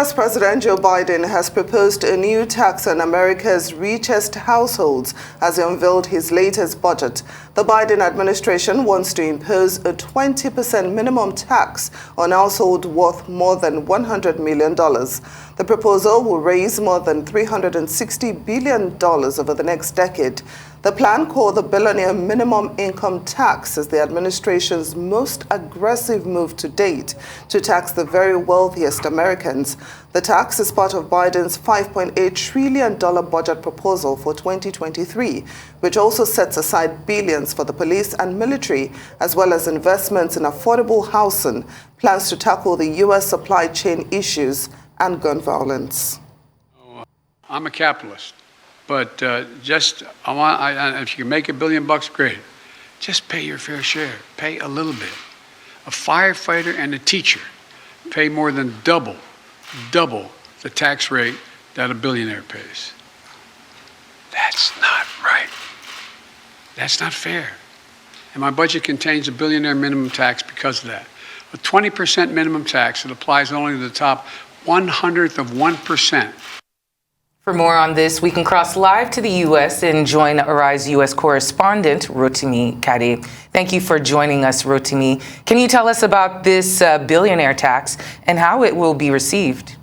U.S. President Joe Biden has proposed a new tax on America's richest households as he unveiled his latest budget. The Biden administration wants to impose a 20% minimum tax on households worth more than $100 million. The proposal will raise more than $360 billion over the next decade. The plan, called the Billionaire Minimum Income Tax, is the administration's most aggressive move to date to tax the very wealthiest Americans. The tax is part of Biden's $5.8 trillion budget proposal for 2023, which also sets aside billions for the police and military, as well as investments in affordable housing, plans to tackle the U.S. supply chain issues and gun violence. I'm a capitalist. But if you can make $1 billion, great. Just pay your fair share. Pay a little bit. A firefighter and a teacher pay more than double the tax rate that a billionaire pays. That's not right. That's not fair. And my budget contains a billionaire minimum tax because of that. A 20% minimum tax that applies only to the top 1/100%. For more on this, we can cross live to the U.S. and join Arise U.S. correspondent Rotimi Kade. Thank you for joining us, Rotimi. Can you tell us about this billionaire tax and how it will be received?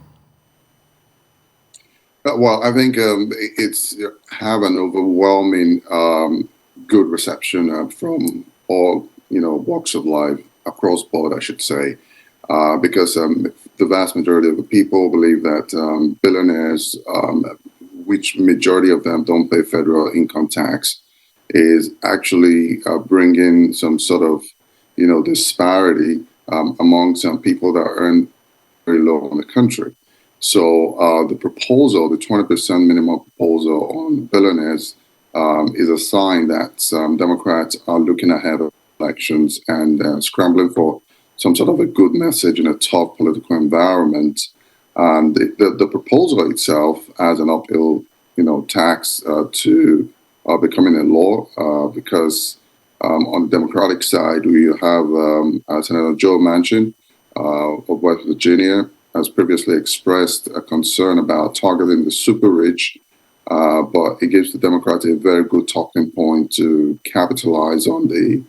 Well, I think it's have an overwhelming good reception from all walks of life across board, I should say, because the vast majority of the people believe that billionaires, which majority of them don't pay federal income tax, is actually bringing some sort of, disparity among some people that earn very low in the country. So the proposal, the 20% minimum proposal on billionaires, is a sign that Democrats are looking ahead of elections and scrambling for some sort of a good message in a tough political environment. And the proposal itself as an uphill, tax to becoming a law, because on the Democratic side, we have Senator Joe Manchin of West Virginia has previously expressed a concern about targeting the super rich, but it gives the Democrats a very good talking point to capitalize on the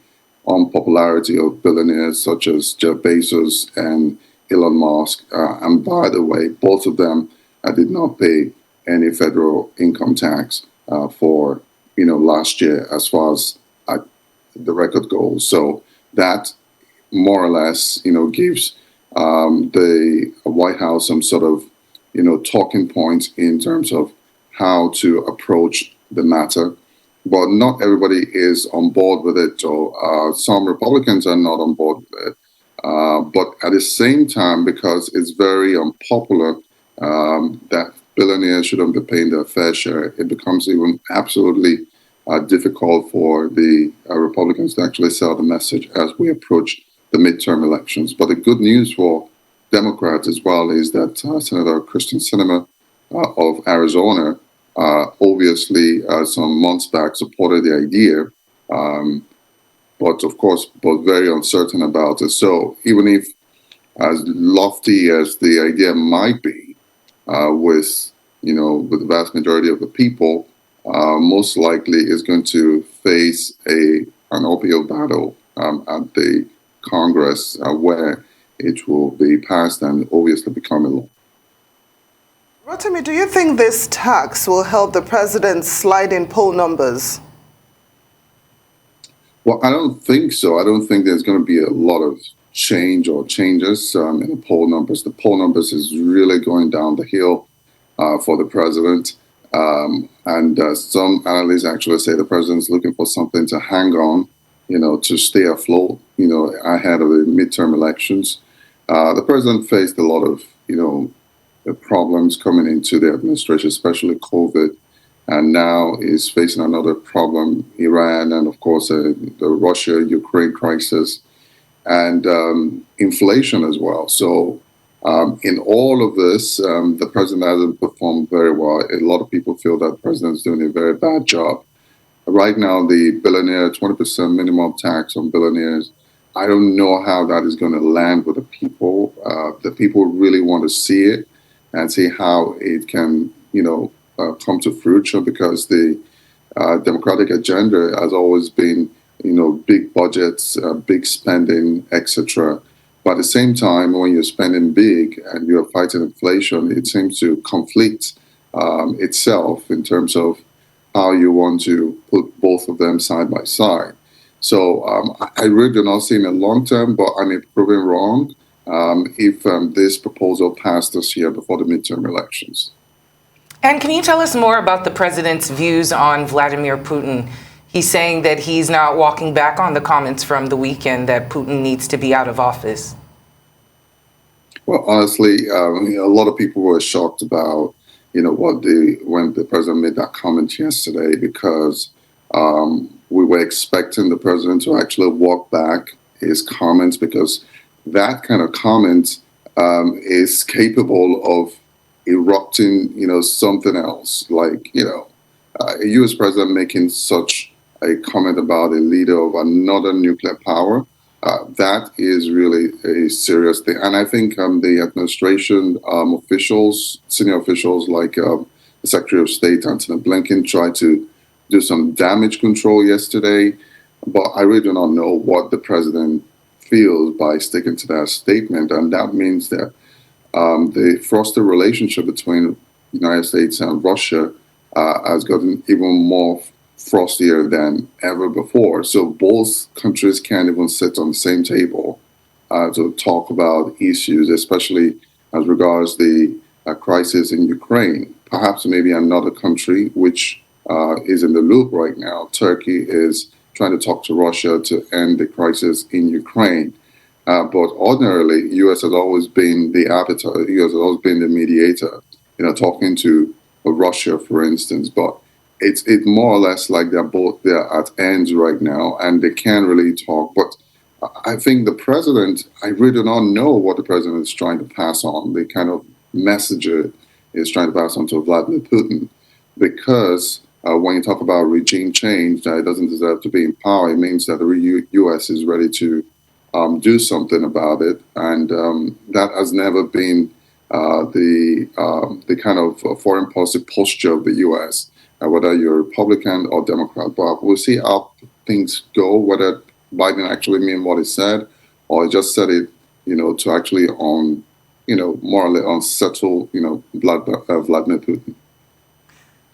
unpopularity of billionaires such as Jeff Bezos and Elon Musk. And by the way, both of them did not pay any federal income tax for last year, as far as the record goes. So that more or less gives the White House some sort of talking points in terms of how to approach the matter. But not everybody is on board with it, or some Republicans are not on board with it. But at the same time, because it's very unpopular that billionaires shouldn't be paying their fair share, it becomes even absolutely difficult for the Republicans to actually sell the message as we approach the midterm elections. But the good news for Democrats as well is that Senator Kristen Sinema of Arizona obviously some months back supported the idea, but of course was very uncertain about it. So even if as lofty as the idea might be, with the vast majority of the people, most likely is going to face an uphill battle at the Congress, where it will be passed and obviously become a law. Rotimi, do you think this tax will help the president's sliding poll numbers? Well, I don't think so. I don't think there's going to be a lot of change or changes in the poll numbers. The poll numbers is really going down the hill for the president. And some analysts actually say the president's looking for something to hang on, to stay afloat, ahead of the midterm elections. The president faced a lot of, the problems coming into the administration, especially COVID, and now is facing another problem, Iran, and of course the Russia-Ukraine crisis, and inflation as well. So in all of this, the president hasn't performed very well. A lot of people feel that the president is doing a very bad job. Right now, the billionaire 20% minimum tax on billionaires, I don't know how that is going to land with the people. The people really want to see it. and see how it can, come to fruition, because the Democratic agenda has always been, big budgets, big spending, etc. But at the same time, when you're spending big and you're fighting inflation, it seems to conflict itself in terms of how you want to put both of them side by side. So I really do not see in the long term, but I'm proven wrong if this proposal passed this year before the midterm elections. And can you tell us more about the president's views on Vladimir Putin? He's saying that he's not walking back on the comments from the weekend that Putin needs to be out of office. Well, honestly, a lot of people were shocked about, when the president made that comment yesterday, because we were expecting the president to actually walk back his comments, because that kind of comment is capable of erupting, something else, like, a U.S. president making such a comment about a leader of another nuclear power. That is really a serious thing. And I think the administration officials, senior officials like the Secretary of State, Antony Blinken, tried to do some damage control yesterday. But I really do not know what the president feels by sticking to that statement. And that means that the frosty relationship between the United States and Russia has gotten even more frostier than ever before. So both countries can't even sit on the same table to talk about issues, especially as regards the crisis in Ukraine. Perhaps maybe another country which is in the loop right now, Turkey, is trying to talk to Russia to end the crisis in Ukraine. But ordinarily, U.S. has always been the arbiter. U.S. has always been the mediator, talking to Russia, for instance. But it's more or less like they're at ends right now, and they can't really talk. But I think the president, I really do not know what the president is trying to pass on, the kind of message is trying to pass on to Vladimir Putin. Because when you talk about regime change, that it doesn't deserve to be in power, it means that the U.S. is ready to do something about it, and that has never been the kind of foreign policy posture of the U.S., whether you're Republican or Democrat. But we'll see how things go, whether Biden actually mean what he said, or he just said it, to actually more or less unsettle, Vladimir Putin.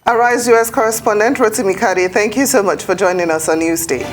Arise U.S. correspondent Rotimi Kade, thank you so much for joining us on Newsday.